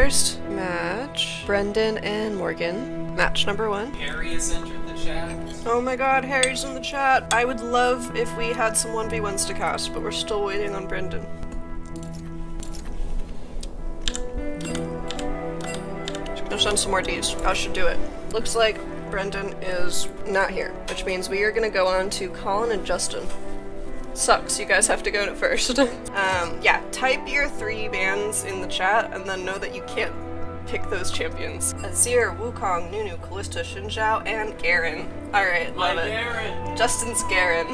first match, Brendan and Morgan. Match number 1. Harry has entered the chat. Oh my god, Harry's in the chat. I would love if we had some 1v1s to cast, but we're still waiting on Brendan. Just gonna send some more Ds. I should do it. Looks like Brendan is not here, which means we are gonna go on to Colin and Justin. Sucks, you guys have to go to first. Yeah, type your 3 bans in the chat and then know that you can't pick those champions. Azir, Wukong, Nunu, Kalista, Xinjiao, and Garen. Alright, love it. Garen. Justin's Garen.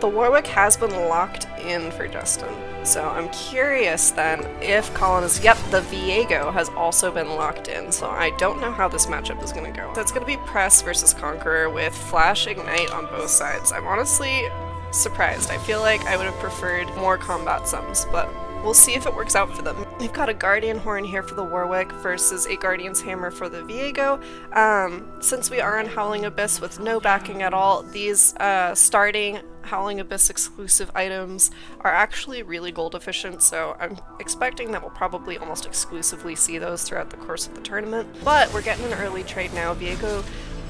The Warwick has been locked in for Justin. So I'm curious then if Colin is, yep, the Viego has also been locked in. So I don't know how this matchup is gonna go. So it's gonna be Press versus Conqueror with Flash Ignite on both sides. I'm honestly surprised. I feel like I would have preferred more combat sums, but we'll see if it works out for them. We've got a Guardian Horn here for the Warwick versus a Guardian's Hammer for the Viego. Since we are in Howling Abyss with no backing at all, these starting Howling Abyss exclusive items are actually really gold efficient, so I'm expecting that we'll probably almost exclusively see those throughout the course of the tournament. But we're getting an early trade now. Viego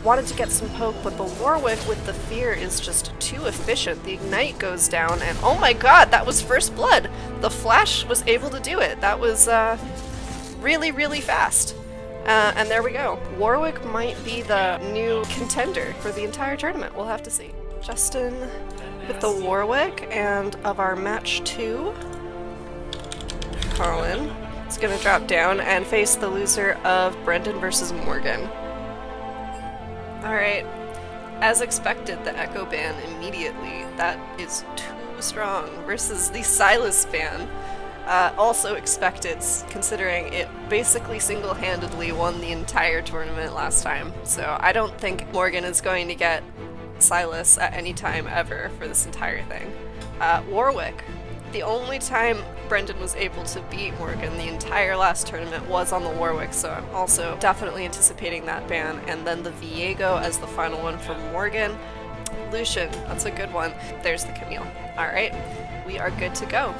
wanted to get some poke, but the Warwick with the Fear is just too efficient. The Ignite goes down, and oh my god, that was first blood! The Flash was able to do it. That was really, really fast. And there we go. Warwick might be the new contender for the entire tournament. We'll have to see. Justin with the Warwick, and of our match 2, Colin is going to drop down and face the loser of Brendan versus Morgan. Alright, as expected, the Echo ban immediately. That is too strong. Versus the Silas ban. Also expected, considering it basically single-handedly won the entire tournament last time. So I don't think Morgan is going to get Silas at any time ever for this entire thing. Warwick. The only time Brendan was able to beat Morgan the entire last tournament was on the Warwick, so I'm also definitely anticipating that ban. And then the Viego as the final one for Morgan. Lucian, that's a good one. There's the Camille. Alright, we are good to go.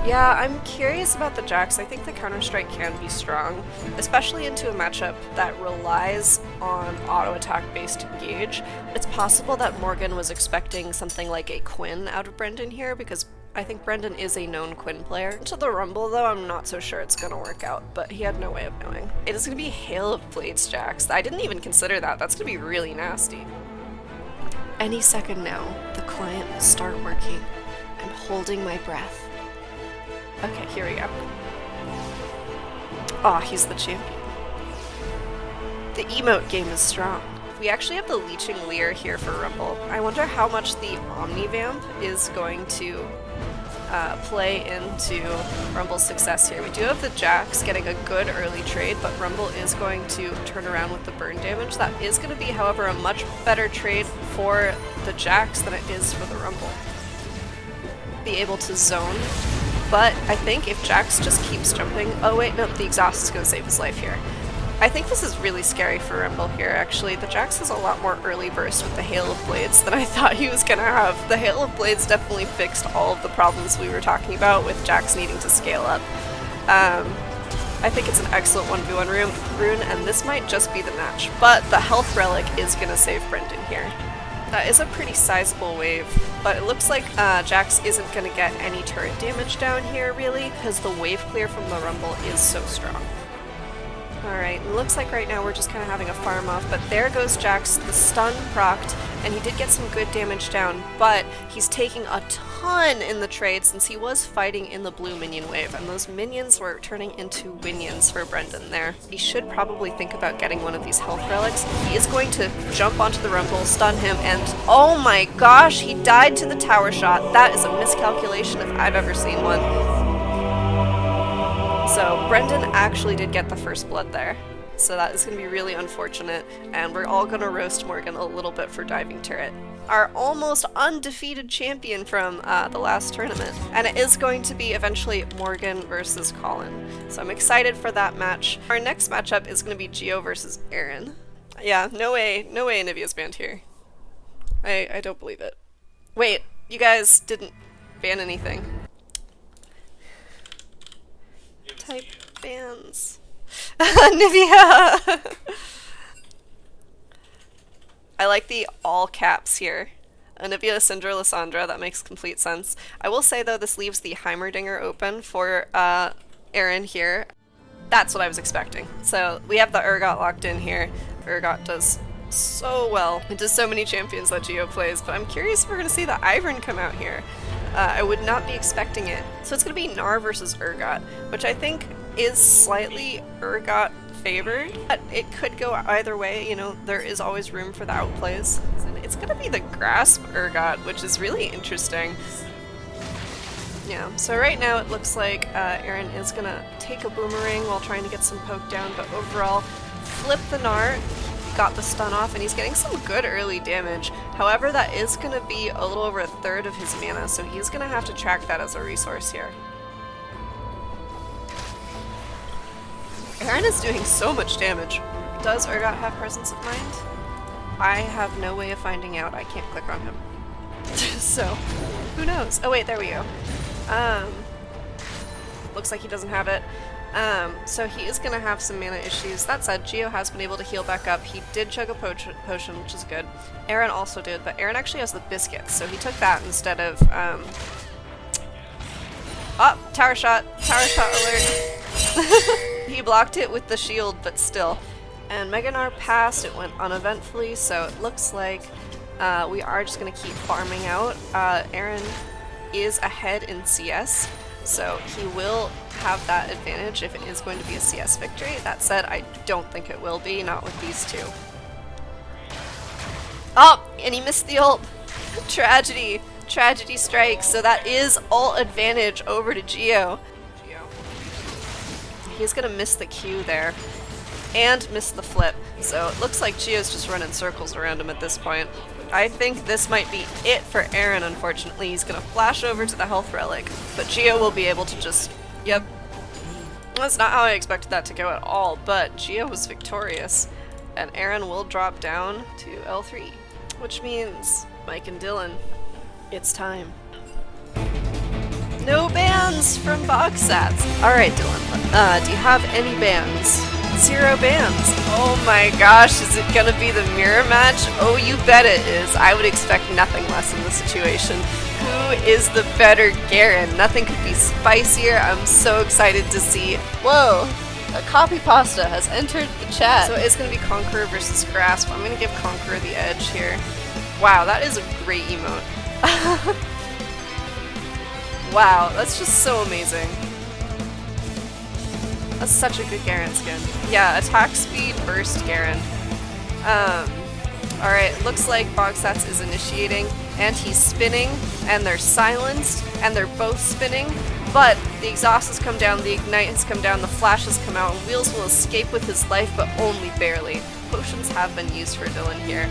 Yeah, I'm curious about the Jax. I think the Counter-Strike can be strong, especially into a matchup that relies on auto-attack based engage. It's possible that Morgan was expecting something like a Quinn out of Brendan here, because I think Brendan is a known Quinn player. To the Rumble though, I'm not so sure it's gonna work out, but he had no way of knowing. It is gonna be Hail of Blades Jax. I didn't even consider that. That's gonna be really nasty. Any second now, the client will start working. I'm holding my breath. Okay, here we go. Aw, he's the champion. The emote game is strong. We actually have the Leeching Leer here for Rumble. I wonder how much the Omnivamp is going to play into Rumble's success here. We do have the Jax getting a good early trade, but Rumble is going to turn around with the burn damage. That is going to be, however, a much better trade for the Jax than it is for the Rumble. Be able to zone. But I think if Jax just keeps jumping... Oh wait, no, the exhaust is going to save his life here. I think this is really scary for Rumble here, actually. The Jax has a lot more early burst with the Hail of Blades than I thought he was going to have. The Hail of Blades definitely fixed all of the problems we were talking about with Jax needing to scale up. I think it's an excellent 1v1 rune, and this might just be the match. But the Health Relic is going to save Brendan here. That is a pretty sizable wave, but it looks like Jax isn't going to get any turret damage down here, really, because the wave clear from the Rumble is so strong. Alright, it looks like right now we're just kind of having a farm off, but there goes Jax, the stun procced, and he did get some good damage down, but he's taking a ton in the trade since he was fighting in the blue minion wave, and those minions were turning into winions for Brendan there. He should probably think about getting one of these health relics. He is going to jump onto the Rumble, stun him, and oh my gosh, he died to the tower shot. That is a miscalculation if I've ever seen one. So Brendan actually did get the first blood there. So that is going to be really unfortunate, and we're all going to roast Morgan a little bit for diving turret. Our almost undefeated champion from the last tournament. And it is going to be eventually Morgan versus Colin. So I'm excited for that match. Our next matchup is going to be Geo versus Aaron. Yeah, no way Anivia's banned here. I don't believe it. Wait, you guys didn't ban anything. Bans. Nivea! I like the all caps here. Anivia, Syndra, Lysandra, that makes complete sense. I will say though, this leaves the Heimerdinger open for Aaron here. That's what I was expecting. So we have the Urgot locked in here. Urgot does so well. It does so many champions that Geo plays, but I'm curious if we're going to see the Ivern come out here. I would not be expecting it. So it's going to be Gnar versus Urgot, which I think is slightly Urgot favored. But it could go either way, you know, there is always room for the outplays. It's going to be the Grasp Urgot, which is really interesting. Yeah, so right now it looks like Aaron is going to take a Boomerang while trying to get some poke down, but overall, flip the Gnar, got the stun off, and he's getting some good early damage. However, that is going to be a little over a third of his mana, so he's going to have to track that as a resource here. Aaron is doing so much damage. Does Urgot have presence of mind? I have no way of finding out. I can't click on him. So, who knows? Oh wait, there we go. Looks like he doesn't have it. So he is going to have some mana issues. That said, Geo has been able to heal back up. He did chug a potion, which is good. Aaron also did, but Aaron actually has the biscuits, so he took that instead of, Oh, tower shot alert. He blocked it with the shield, but still. And Mega Gnar passed, it went uneventfully, so it looks like we are just going to keep farming out. Aaron is ahead in CS, so he will have that advantage if it is going to be a CS victory. That said, I don't think it will be, not with these two. Oh, and he missed the ult. Tragedy. Tragedy strikes, so that is ult advantage over to Geo. He's gonna miss the Q there, and miss the flip, so it looks like Geo's just running circles around him at this point. I think this might be it for Aaron, unfortunately. He's gonna flash over to the health relic, but Geo will be able to just, yep. That's not how I expected that to go at all, but Geo was victorious, and Aaron will drop down to L3, which means Mike and Dylan, it's time. No bans from Boxgrux. Alright, Dylan, do you have any bans? 0 bans. Oh my gosh, is it gonna be the mirror match? Oh, you bet it is. I would expect nothing less in this situation. Who is the better Garen? Nothing could be spicier. I'm so excited to see. Whoa! A copy pasta has entered the chat. So it's gonna be Conqueror versus Grasp. I'm gonna give Conqueror the edge here. Wow, that is a great emote. Wow, that's just so amazing. That's such a good Garen skin. Yeah, attack speed, burst Garen. Alright, looks like Boxgrux is initiating, and he's spinning, and they're silenced, and they're both spinning, but the exhaust has come down, the ignite has come down, the flash has come out, and Wheels will escape with his life, but only barely. Potions have been used for Dylan here.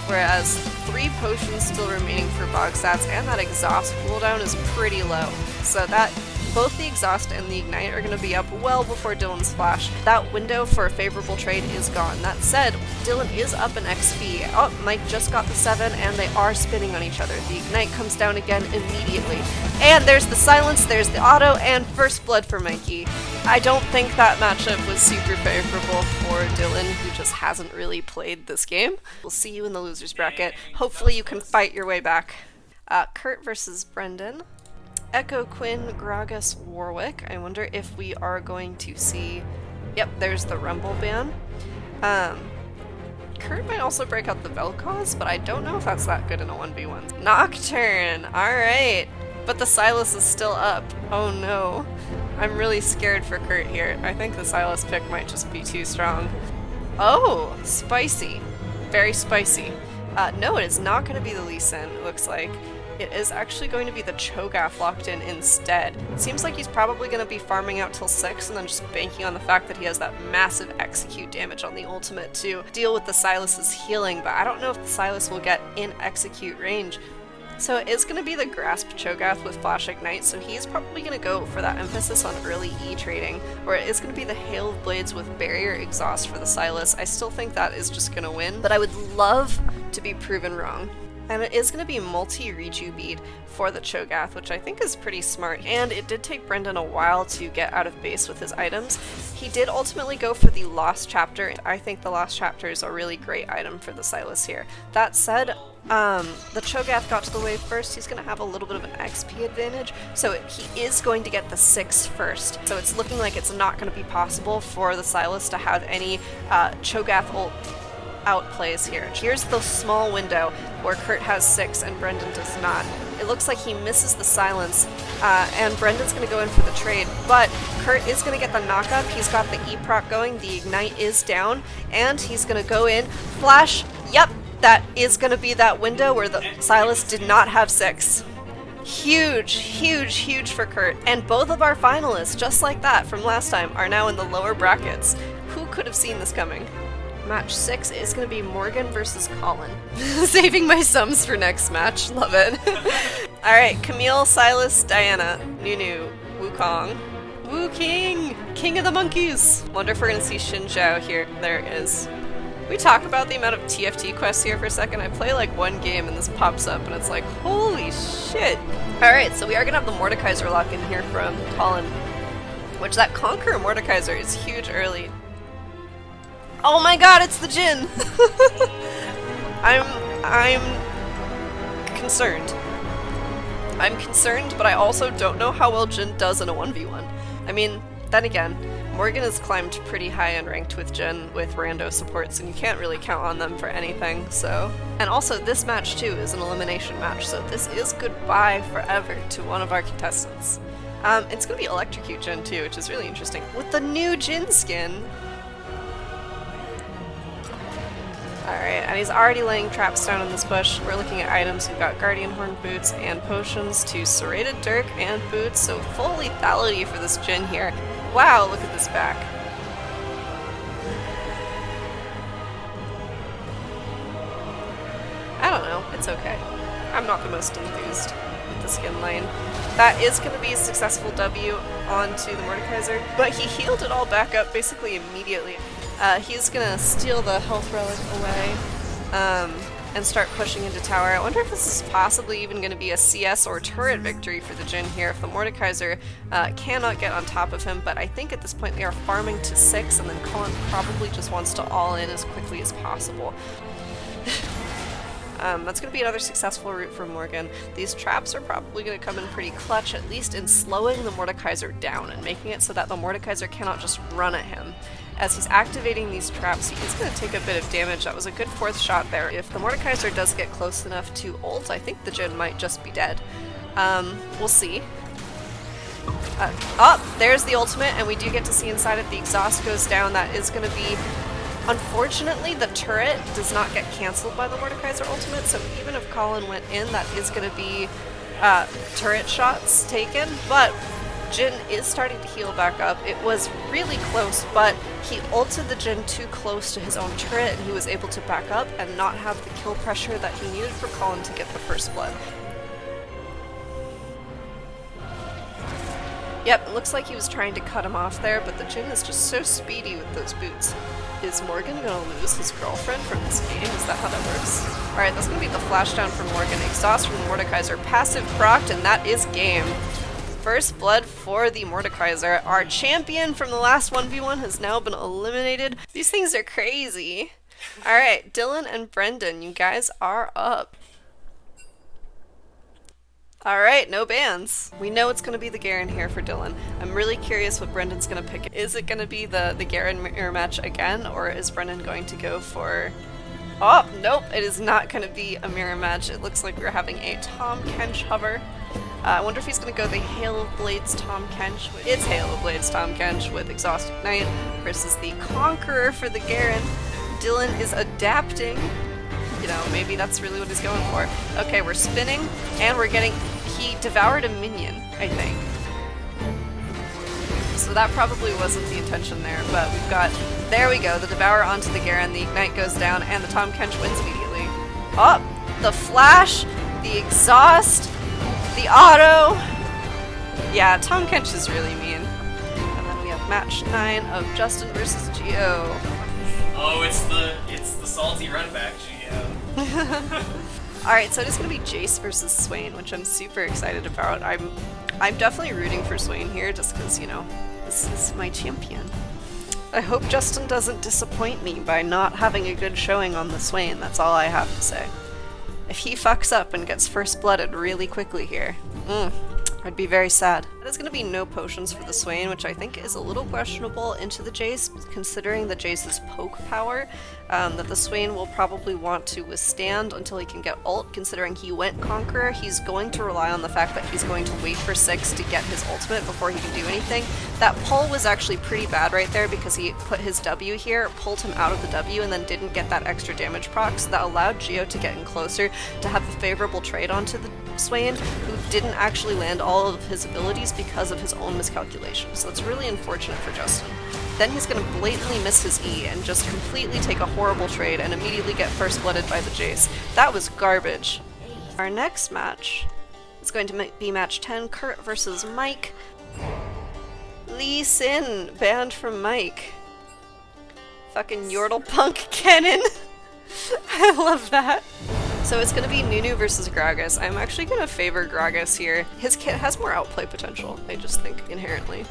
Whereas 3 potions still remaining for Boxgrux, and that exhaust cooldown is pretty low. So that both the exhaust and the ignite are going to be up well before Dylan's flash. That window for a favorable trade is gone. That said, Dylan is up in XP. Oh, Mike just got the 7, and they are spinning on each other. The ignite comes down again immediately. And there's the silence, there's the auto, and first blood for Mikey. I don't think that matchup was super favorable for Dylan, who just hasn't really played this game. We'll see you in the losers bracket. Hopefully you can fight your way back. Kurt versus Brendan. Echo, Quinn, Gragas, Warwick. I wonder if we are going to see... Yep, there's the Rumble ban. Kurt might also break out the Vel'Koz, but I don't know if that's that good in a 1v1. Nocturne! Alright! But the Silas is still up. Oh no. I'm really scared for Kurt here. I think the Silas pick might just be too strong. Oh! Spicy. Very spicy. No, it is not going to be the Lee Sin, it looks like. It is actually going to be the Cho'Gath locked in instead. It seems like he's probably going to be farming out till 6 and then just banking on the fact that he has that massive execute damage on the ultimate to deal with the Silas's healing, but I don't know if the Silas will get in execute range. So it is going to be the Grasp Cho'Gath with Flash Ignite, so he's probably going to go for that emphasis on early E trading, or it is going to be the Hail of Blades with Barrier Exhaust for the Silas. I still think that is just going to win, but I would love to be proven wrong. And it is going to be multi-reju bead for the Cho'Gath, which I think is pretty smart. And it did take Brendan a while to get out of base with his items. He did ultimately go for the Lost Chapter. I think the Lost Chapter is a really great item for the Sylas here. That said, the Cho'Gath got to the wave first. He's going to have a little bit of an XP advantage, so he is going to get the 6 first. So it's looking like it's not going to be possible for the Sylas to have any Cho'Gath ult outplays here. Here's the small window where Kurt has 6 and Brendan does not. It looks like he misses the silence, and Brendan's going to go in for the trade, but Kurt is going to get the knockup. He's got the E-proc going, the ignite is down, and he's going to go in, flash, yep, that is going to be that window where the Sylas did not have 6. Huge, huge, huge for Kurt, and both of our finalists, just like that from last time, are now in the lower brackets. Who could have seen this coming? Match 6 is going to be Morgan versus Colin. Saving my sums for next match. Love it. Alright, Camille, Sylas, Diana, Nunu, Wukong, Wu King, King of the Monkeys. Wonder if we're going to see Xin Zhao here. There it is. We talk about the amount of TFT quests here for a second. I play like one game and this pops up and it's like, holy shit. Alright, so we are going to have the Mordekaiser lock in here from Colin, which that Conqueror Mordekaiser is huge early. Oh my god, it's the Jhin! I'm concerned. I'm concerned, but I also don't know how well Jhin does in a 1v1. I mean, then again, Morgan has climbed pretty high and ranked with Jhin with rando supports, and you can't really count on them for anything, so... And also, this match too is an elimination match, so this is goodbye forever to one of our contestants. It's gonna be Electrocute Jhin too, which is really interesting. With the new Jhin skin... Alright, and he's already laying traps down in this bush. We're looking at items. We've got Guardian Horn boots and potions to Serrated Dirk and boots, so full lethality for this Jhin here. Wow, look at this back. I don't know, it's okay. I'm not the most enthused with the skin lane. That is going to be a successful W onto the Mordekaiser, but he healed it all back up basically immediately. He's gonna steal the health relic away and start pushing into tower. I wonder if this is possibly even going to be a CS or turret victory for the Jhin here if the Mordekaiser cannot get on top of him, but I think at this point they are farming to 6 and then Colin probably just wants to all in as quickly as possible. That's going to be another successful route for Morgan. These traps are probably going to come in pretty clutch, at least in slowing the Mordekaiser down and making it so that the Mordekaiser cannot just run at him. As he's activating these traps, he is going to take a bit of damage. That was a good 4th shot there. If the Mordekaiser does get close enough to ult, I think the Jhin might just be dead. We'll see. Oh, there's the ultimate, and we do get to see inside it. The exhaust goes down. That is going to be... Unfortunately, the turret does not get cancelled by the Mordekaiser ultimate, so even if Colin went in, that is going to be turret shots taken, but Jhin is starting to heal back up. It was really close, but he ulted the Jhin too close to his own turret, and he was able to back up and not have the kill pressure that he needed for Colin to get the first blood. Yep, it looks like he was trying to cut him off there, but the Jhin is just so speedy with those boots. Is Morgan gonna lose his girlfriend from this game? Is that how that works? Alright, that's gonna be the flashdown for Morgan. Exhaust from the Mordekaiser. Passive procced, and that is game. First blood for the Mordekaiser. Our champion from the last 1v1 has now been eliminated. These things are crazy. Alright, Dylan and Brendan, you guys are up. Alright, no bans. We know it's going to be the Garen here for Dylan. I'm really curious what Brendan's going to pick. Is it going to be the Garen mirror match again, or is Brendan going to go for... Oh, nope, it is not going to be a mirror match. It looks like we're having a Tahm Kench hover. I wonder if he's going to go the Hail of Blades Tahm Kench. It's Hail of Blades Tahm Kench with Exhaust Ignite versus the Conqueror for the Garen. Dylan is adapting. You know, maybe that's really what he's going for. Okay, we're spinning, and we're getting... He devoured a minion, I think. So that probably wasn't the intention there, but we've got... There we go, the Devour onto the Garen, the Ignite goes down, and the Tahm Kench wins immediately. Oh! The Flash, the Exhaust, the Auto... Yeah, Tahm Kench is really mean. And then we have match 9 of Justin versus Geo. Oh, it's the salty run back, Geo. Alright, so it is going to be Jace versus Swain, which I'm super excited about. I'm definitely rooting for Swain here, just because, you know, this is my champion. I hope Justin doesn't disappoint me by not having a good showing on the Swain, that's all I have to say. If he fucks up and gets first blooded really quickly here, I'd be very sad. There's going to be no potions for the Swain, which I think is a little questionable into the Jace, considering the Jace's poke power, that the Swain will probably want to withstand until he can get ult. Considering he went Conqueror, he's going to rely on the fact that he's going to wait for 6 to get his ultimate before he can do anything. That pull was actually pretty bad right there because he put his W here, pulled him out of the W, and then didn't get that extra damage proc, so that allowed Geo to get in closer to have a favorable trade onto the Swain, who didn't actually land all of his abilities because of his own miscalculation. So it's really unfortunate for Justin. Then he's going to blatantly miss his E and just completely take a horrible trade and immediately get first blooded by the Jace. That was garbage. Our next match is going to be match 10, Kurt versus Mike. Lee Sin banned from Mike. Fucking Yordle Punk Cannon. I love that. So it's going to be Nunu versus Gragas. I'm actually going to favor Gragas here. His kit has more outplay potential, I just think, inherently.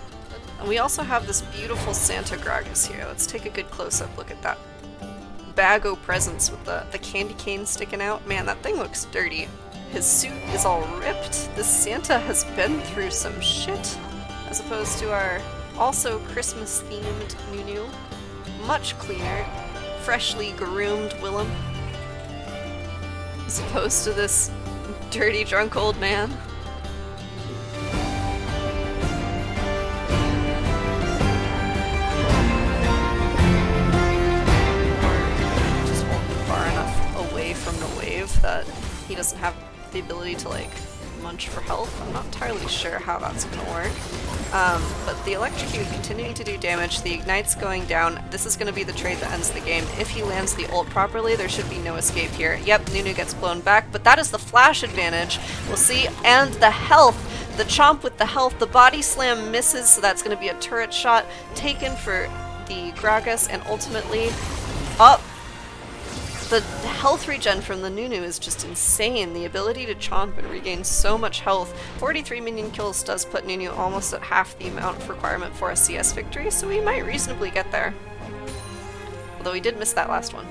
And we also have this beautiful Santa Gragas here. Let's take a good close-up look at that Bago presence with the candy cane sticking out. Man, that thing looks dirty. His suit is all ripped. This Santa has been through some shit. As opposed to our also Christmas-themed Nunu. Much cleaner. Freshly groomed Willem. As opposed to this dirty, drunk old man. Just hold him far enough away from the wave that he doesn't have the ability to, like, munch for health. I'm not entirely sure how that's gonna work. But the Electrocute continuing to do damage, the Ignite's going down. This is gonna be the trade that ends the game. If he lands the ult properly, there should be no escape here. Yep, Nunu gets blown back, but that is the flash advantage. We'll see, and the health. The Chomp with the health, the Body Slam misses, so that's gonna be a turret shot taken for the Gragas, and ultimately, up. The health regen from the Nunu is just insane. The ability to chomp and regain so much health. 43 minion kills does put Nunu almost at half the amount of requirement for a CS victory, so we might reasonably get there. Although we did miss that last one.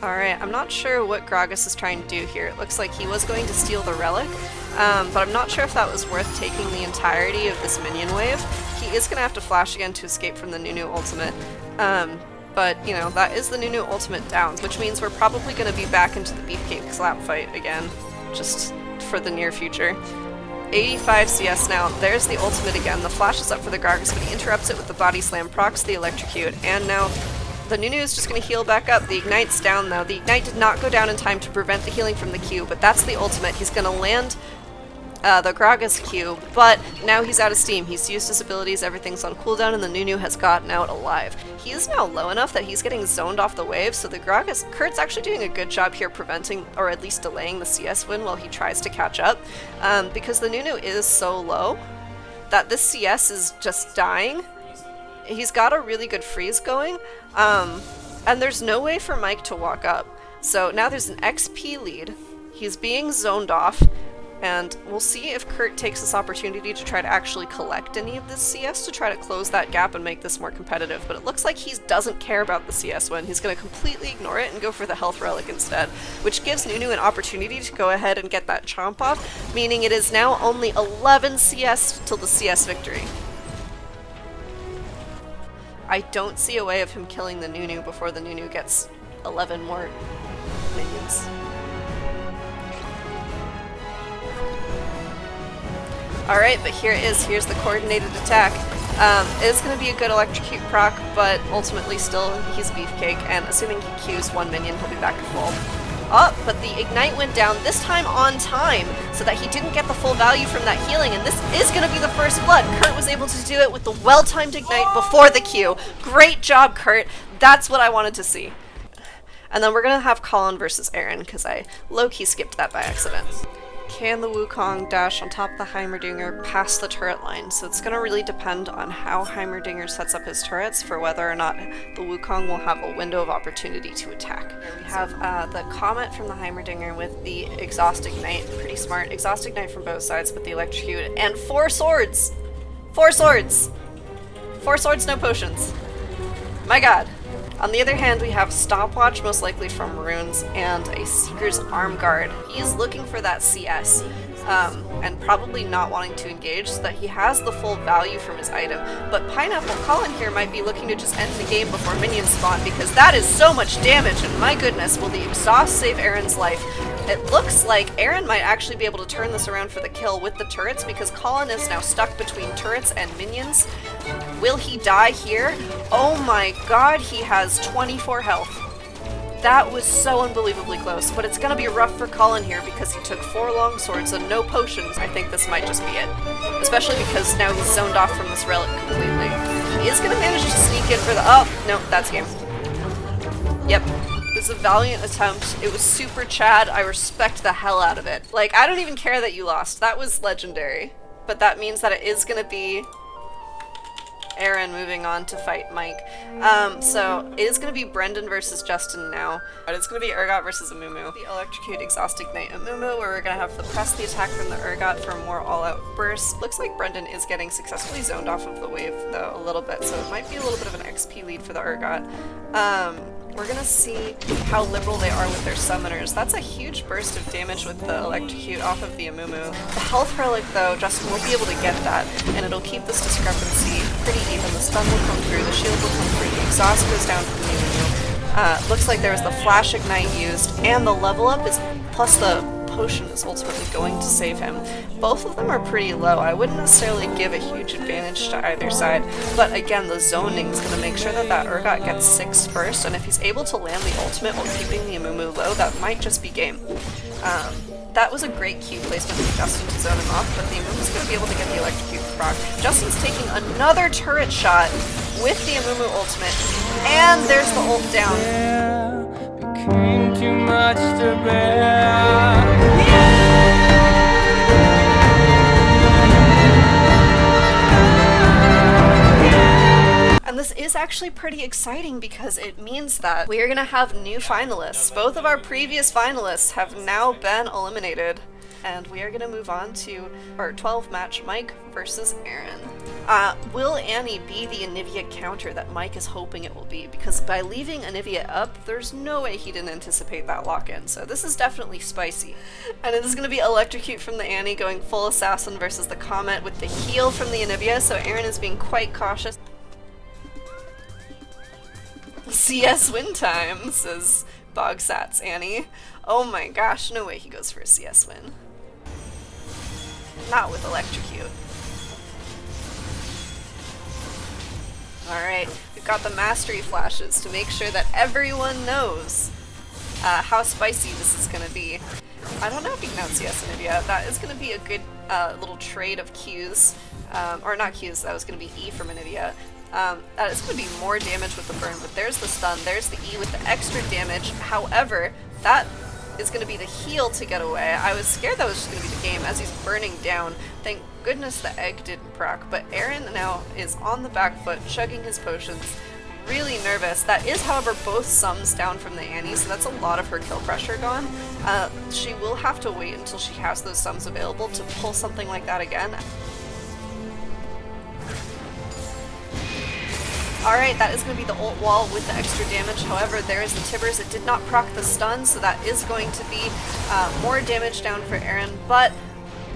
Alright, I'm not sure what Gragas is trying to do here. It looks like he was going to steal the relic, but I'm not sure if that was worth taking the entirety of this minion wave. He is going to have to flash again to escape from the Nunu ultimate, but, you know, that is the Nunu ultimate down, which means we're probably going to be back into the Beefcake slap fight again, just for the near future. 85 CS now. There's the ultimate again. The flash is up for the Gragas, but he interrupts it with the Body Slam, procs the Electrocute, and now the Nunu is just going to heal back up. The Ignite's down though. The Ignite did not go down in time to prevent the healing from the Q, but that's the ultimate. He's going to land the Gragas Q, but now he's out of steam. He's used his abilities, everything's on cooldown, and the Nunu has gotten out alive. He is now low enough that he's getting zoned off the wave, so the Kurt's actually doing a good job here preventing, or at least delaying, the CS win while he tries to catch up, because the Nunu is so low that this CS is just dying. He's got a really good freeze going, and there's no way for Mike to walk up. So now there's an XP lead. He's being zoned off, and we'll see if Kurt takes this opportunity to try to actually collect any of this CS to try to close that gap and make this more competitive. But it looks like he doesn't care about the CS win. He's going to completely ignore it and go for the health relic instead, which gives Nunu an opportunity to go ahead and get that chomp off, meaning it is now only 11 CS till the CS victory. I don't see a way of him killing the Nunu before the Nunu gets 11 more minions. Alright, but here it is. Here's the coordinated attack. It is going to be a good Electrocute proc, but ultimately still he's Beefcake, and assuming he Qs one minion, he'll be back to full. Oh, but the Ignite went down, this time on time, so that he didn't get the full value from that healing, and this is going to be the first blood. Kurt was able to do it with the well-timed Ignite before the Q. Great job, Kurt. That's what I wanted to see. And then we're going to have Colin versus Aaron, because I low-key skipped that by accident. can the Wukong dash on top of the Heimerdinger past the turret line? So it's going to really depend on how Heimerdinger sets up his turrets for whether or not the Wukong will have a window of opportunity to attack. We have the Comet from the Heimerdinger with the Exhaust Ignite, pretty smart. Exhaust Ignite from both sides with the Electrocute, and 4 swords! 4 swords! 4 swords, no potions. My god. On the other hand, we have Stopwatch, most likely from Runes, and a Seeker's Arm Guard. He is looking for that CS, and probably not wanting to engage so that he has the full value from his item. But Pineapple Colin here might be looking to just end the game before minions spawn, because that is so much damage, and my goodness, will the exhaust save Aaron's life? It looks like Aaron might actually be able to turn this around for the kill with the turrets, because Colin is now stuck between turrets and minions. Will he die here? Oh my god, he has 24 health. That was so unbelievably close, but it's gonna be rough for Colin here because he took 4 long swords and no potions. I think this might just be it. Especially because now he's zoned off from this relic completely. He is gonna manage to sneak in for the— oh, no, that's game. Yep. This is a valiant attempt. It was super Chad. I respect the hell out of it. Like, I don't even care that you lost. That was legendary. But that means that it is gonna be Aaron moving on to fight Mike. So it is going to be Brendan versus Justin now. But it's going to be Urgot versus Amumu. The Electrocute, Exhaust Ignite Amumu, where we're going to have to press the attack from the Urgot for a more all-out burst. Looks like Brendan is getting successfully zoned off of the wave, though, a little bit, so it might be a little bit of an XP lead for the Urgot. We're going to see how liberal they are with their summoners. That's a huge burst of damage with the Electrocute off of the Amumu. The health relic, though, Justin will be able to get that, and it'll keep this discrepancy pretty even. The stun will come through, the shield will come through, the exhaust goes down from the Amumu. Looks like there was the Flash Ignite used, and the level up is, plus the potion is ultimately going to save him. Both of them are pretty low. I wouldn't necessarily give a huge advantage to either side, but again, the zoning is going to make sure that that Urgot gets 6 first, and if he's able to land the ultimate while keeping the Amumu low, that might just be game. That was a great Q placement for Justin to zone him off, but the Amumu's going to be able to get the Electrocute proc. Justin's taking another turret shot with the Amumu ultimate, and there's the ult down. Became too much to bear. And this is actually pretty exciting because it means that we are going to have new finalists. Both of our previous finalists have now been eliminated, and we are going to move on to our 12-match Mike versus Aaron. Will Annie be the Anivia counter that Mike is hoping it will be? Because by leaving Anivia up, there's no way he didn't anticipate that lock-in, so this is definitely spicy. And it is going to be Electrocute from the Annie going full Assassin versus the Comet with the heal from the Anivia, so Aaron is being quite cautious. CS win time, says Bogsats Annie. Oh my gosh, no way he goes for a CS win. Not with Electrocute. Alright, we've got the Mastery Flashes to make sure that everyone knows how spicy this is going to be. I don't know if you can out CS Anivia. That is going to be a good little trade of Qs. Or not Qs, that was going to be E from Anivia. That is going to be more damage with the burn, but there's the stun, there's the E with the extra damage. However, that is going to be the heal to get away. I was scared that was just going to be the game as he's burning down. Thank goodness the egg didn't proc, but Aaron now is on the back foot, chugging his potions, really nervous. That is, however, both sums down from the Annie, so that's a lot of her kill pressure gone. She will have to wait until she has those sums available to pull something like that again. Alright, that is going to be the ult wall with the extra damage. However, there is the Tibbers. It did not proc the stun, so that is going to be more damage down for Aaron. But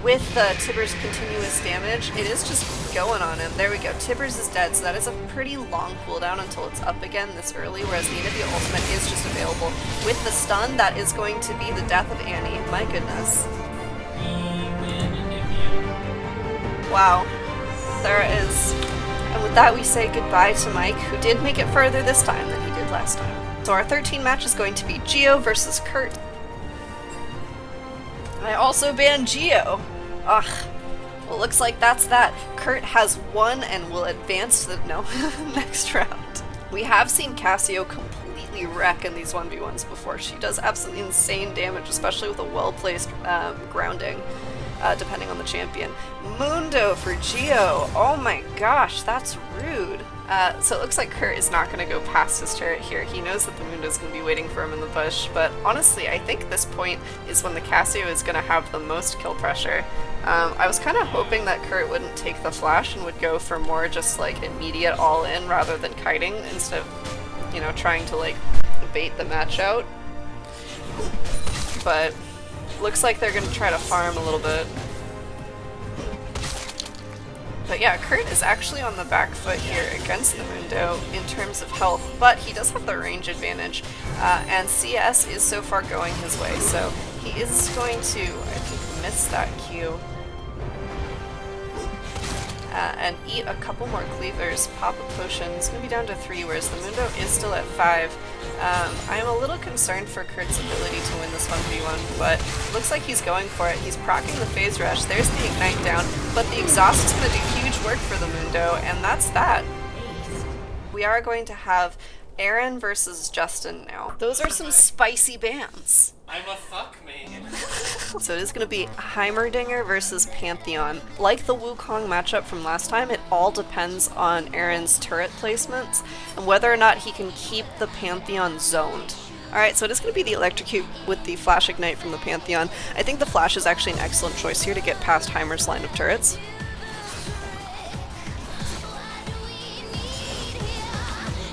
with the Tibbers' continuous damage, it is just going on him. There we go. Tibbers is dead, so that is a pretty long cooldown until it's up again this early, whereas the Anivia ultimate is just available. With the stun, that is going to be the death of Annie. My goodness. Wow. There is... And with that, we say goodbye to Mike, who did make it further this time than he did last time. So our 13 match is going to be Geo versus Kurt. I also banned Geo. Ugh. Well, looks like that's that. Kurt has won and will advance to the next round. We have seen Cassio completely wreck in these 1v1s before. She does absolutely insane damage, especially with a well-placed grounding, depending on the champion. Mundo for Geo. Oh my gosh, that's rude. So it looks like Kurt is not going to go past his turret here. He knows that the Mundo is going to be waiting for him in the bush, but honestly, I think this point is when the Cassio is going to have the most kill pressure. I was kind of hoping that Kurt wouldn't take the flash and would go for more just like immediate all-in rather than kiting instead of, you know, trying to like bait the match out. But looks like they're going to try to farm a little bit. But yeah, Kurt is actually on the back foot here against the Mundo in terms of health, but he does have the range advantage, and CS is so far going his way, so he is going to, I think, miss that Q. And eat a couple more cleavers, pop a potion. It's going to be down to 3, whereas the Mundo is still at 5. I am a little concerned for Kurt's ability to win this 1v1, but looks like he's going for it. He's proccing the phase rush. There's the ignite down, but the exhaust is going to do huge work for the Mundo, and that's that. We are going to have Aaron versus Justin now. Those are some spicy bans. I'm a fuck man. So it is going to be Heimerdinger versus Pantheon. Like the Wukong matchup from last time, it all depends on Aaron's turret placements and whether or not he can keep the Pantheon zoned. Alright, so it is going to be the Electrocute with the Flash Ignite from the Pantheon. I think the Flash is actually an excellent choice here to get past Heimer's line of turrets.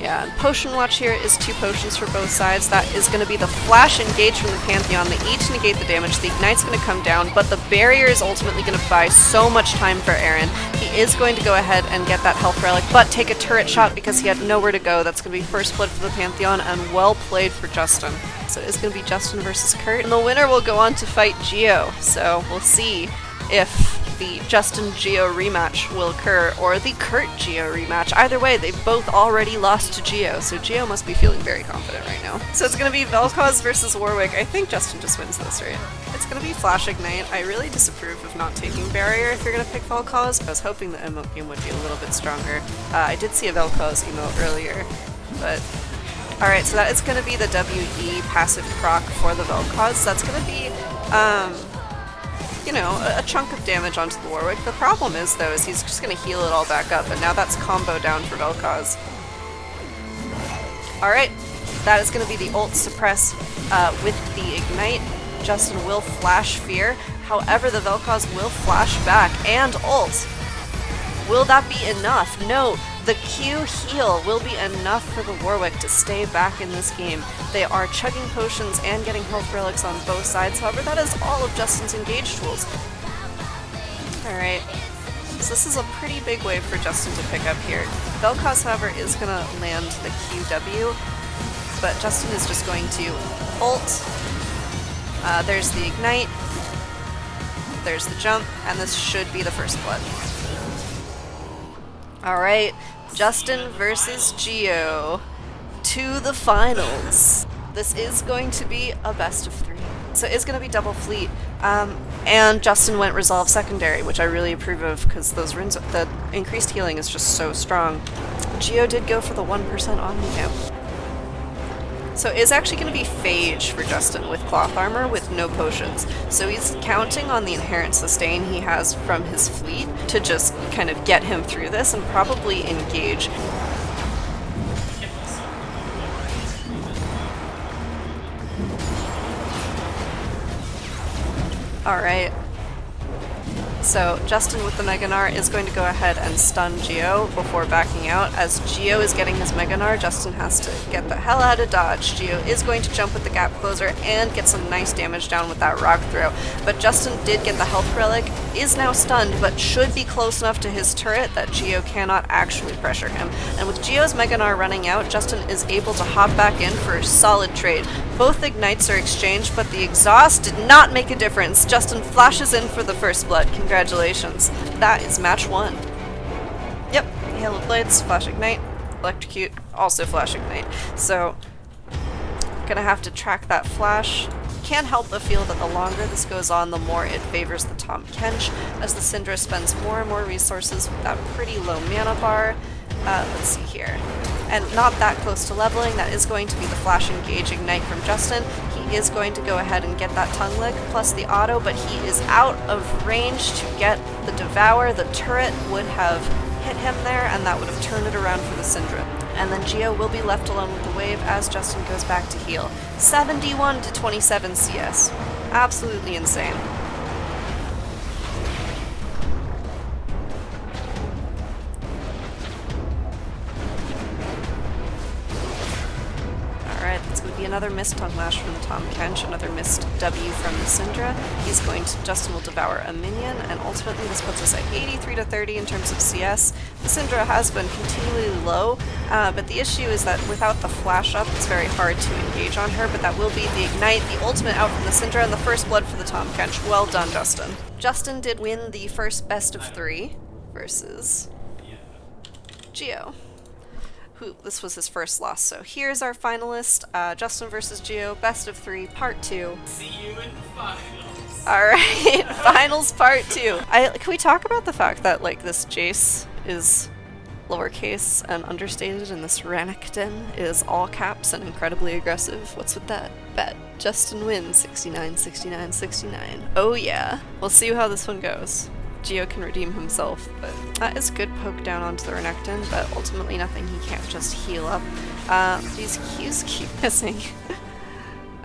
Yeah, and Potion Watch here is 2 potions for both sides. That is going to be the Flash Engage from the Pantheon. They each negate the damage. The Ignite's going to come down, but the Barrier is ultimately going to buy so much time for Aaron. He is going to go ahead and get that Health Relic, but take a turret shot because he had nowhere to go. That's going to be first blood for the Pantheon, and well played for Justin. So it is going to be Justin versus Kurt, and the winner will go on to fight Geo. So we'll see if the Justin-Geo rematch will occur, or the Kurt-Geo rematch. Either way, they've both already lost to Geo, so Geo must be feeling very confident right now. So it's going to be Vel'Koz versus Warwick. I think Justin just wins this, right? It's going to be Flash Ignite. I really disapprove of not taking Barrier if you're going to pick Vel'Koz. I was hoping the emote game would be a little bit stronger. I did see a Vel'Koz emote earlier, but... Alright, so that is going to be the WE passive proc for the Vel'Koz. So that's going to be, you know, a chunk of damage onto the Warwick. The problem is, though, is he's just going to heal it all back up, and now that's combo down for Vel'Koz. Alright, that is going to be the ult suppress with the Ignite. Justin will flash Fear, however the Vel'Koz will flash back and ult. Will that be enough? No, the Q heal will be enough for the Warwick to stay back in this game. They are chugging potions and getting health relics on both sides, however that is all of Justin's engage tools. Alright, so this is a pretty big wave for Justin to pick up here. Vel'Koz, however, is going to land the QW, but Justin is just going to ult. There's the Ignite, there's the jump, and this should be the first blood. Alright, Justin versus Geo to the finals. This is going to be a best of 3. So it's going to be double fleet. And Justin went Resolve Secondary, which I really approve of because those runes, the increased healing is just so strong. Geo did go for the 1% Omni-Vamp. So it's actually going to be Phage for Justin with Cloth Armor with no potions. So he's counting on the inherent sustain he has from his fleet to just kind of get him through this and probably engage. Alright. So Justin with the Meganar is going to go ahead and stun Geo before backing out. As Geo is getting his Meganar, Justin has to get the hell out of dodge. Geo is going to jump with the Gap Closer and get some nice damage down with that Rock Throw. But Justin did get the Health Relic, is now stunned, but should be close enough to his turret that Geo cannot actually pressure him. And with Geo's Meganar running out, Justin is able to hop back in for a solid trade. Both Ignites are exchanged, but the exhaust did not make a difference. Justin flashes in for the first blood. Congratulations. That is match 1. Yep, Halo Blades, Flash Ignite, Electrocute, also Flash Ignite. So, gonna have to track that flash. Can't help but feel that the longer this goes on, the more it favors the Tahm Kench, as the Syndra spends more and more resources with that pretty low mana bar. let's see here. And not that close to leveling. That is going to be the Flash Engage Ignite from Justin. He is going to go ahead and get that tongue lick plus the auto, but he is out of range to get the Devour. The turret would have hit him there, and that would have turned it around for the Syndra. And then Geo will be left alone with the wave as Justin goes back to heal. 71 to 27 CS. Absolutely insane. Alright, that's going to be another missed Tongue Lash from the Tahm Kench, another missed W from the Syndra. Justin will devour a minion, and ultimately this puts us at 83 to 30 in terms of CS. The Syndra has been continually low, but the issue is that without the flash up, it's very hard to engage on her, but that will be the Ignite, the ultimate out from the Syndra, and the first blood for the Tahm Kench. Well done, Justin. Justin did win the first best of 3 versus Geo. This was his first loss. So here's our finalist, Justin versus Geo, best of 3, part 2. See you in finals. Alright, finals part 2. Can we talk about the fact that, like, this Jace is lowercase and understated, and this Renekton is all caps and incredibly aggressive? What's with that? Bet. Justin wins 69, 69, 69. Oh yeah. We'll see how this one goes. Geo can redeem himself, but that is good poke down onto the Renekton, but ultimately nothing, he can't just heal up. These Qs keep missing.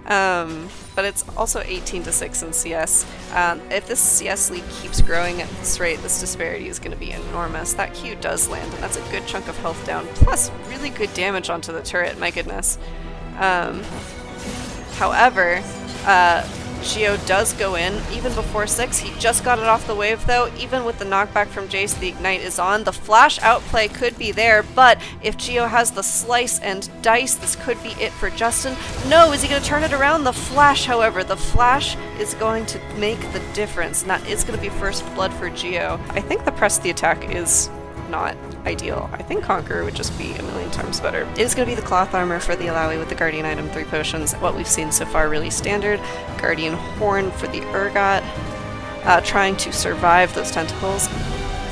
But it's also 18 to 6 in CS. If this CS lead keeps growing at this rate, this disparity is going to be enormous. That Q does land, and that's a good chunk of health down, plus really good damage onto the turret, my goodness. However, Geo does go in, even before 6. He just got it off the wave though. Even with the knockback from Jace, the Ignite is on. The flash outplay could be there, but if Geo has the slice and dice, this could be it for Justin. No, is he going to turn it around? The flash, however, the flash is going to make the difference, and that is going to be first blood for Geo. I think the press the attack is not ideal. I think Conqueror would just be a million times better. It is going to be the cloth armor for the Alawi with the Guardian item, 3 potions. What we've seen so far really standard. Guardian Horn for the Urgot, trying to survive those tentacles.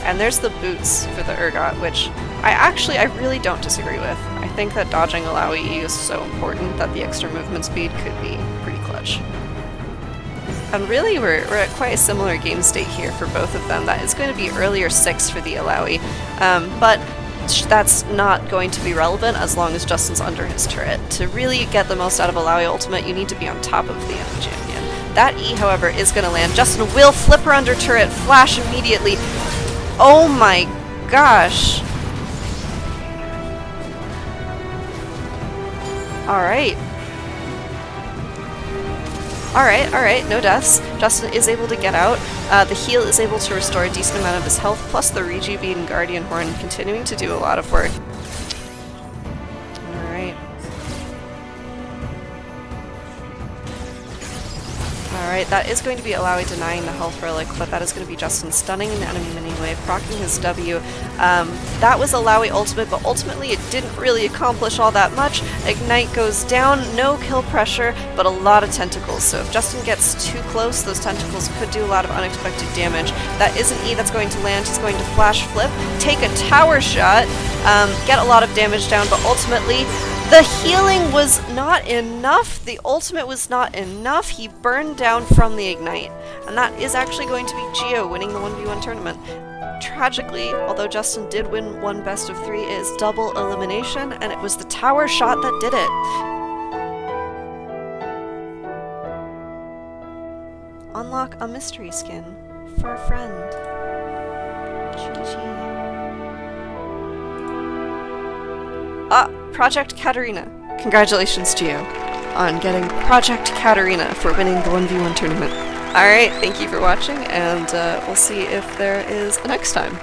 And there's the boots for the Urgot, which I really don't disagree with. I think that dodging Alawi E is so important that the extra movement speed could be pretty clutch. And really, we're at quite a similar game state here for both of them. That is going to be earlier 6 for the Alawi, but that's not going to be relevant as long as Justin's under his turret. To really get the most out of Alawi ultimate, you need to be on top of the enemy champion. That E, however, is going to land. Justin will flip her under turret, flash immediately. Oh my gosh. Alright. Alright, no deaths. Justin is able to get out. The heal is able to restore a decent amount of his health, plus the Regi Bead and Guardian Horn continuing to do a lot of work. Alright. Alright, that is going to be Alawi denying the health relic, but that is going to be Justin stunning an enemy mini wave, proccing his W. That was Alawi ultimate, but ultimately it didn't really accomplish all that much. Ignite goes down, no kill pressure, but a lot of tentacles. So if Justin gets too close, those tentacles could do a lot of unexpected damage. That is an E that's going to land. He's going to flash flip, take a tower shot, get a lot of damage down, but ultimately the healing was not enough. The ultimate was not enough. He burned down from the Ignite. And that is actually going to be Geo winning the 1v1 tournament. Tragically, although Justin did win 1 best of 3, it is double elimination, and it was the tower shot that did it. Unlock a mystery skin for a friend. GG. Project Katarina. Congratulations, Geo, on getting Project Katarina for winning the 1v1 tournament. Alright, thank you for watching, and we'll see if there is a next time.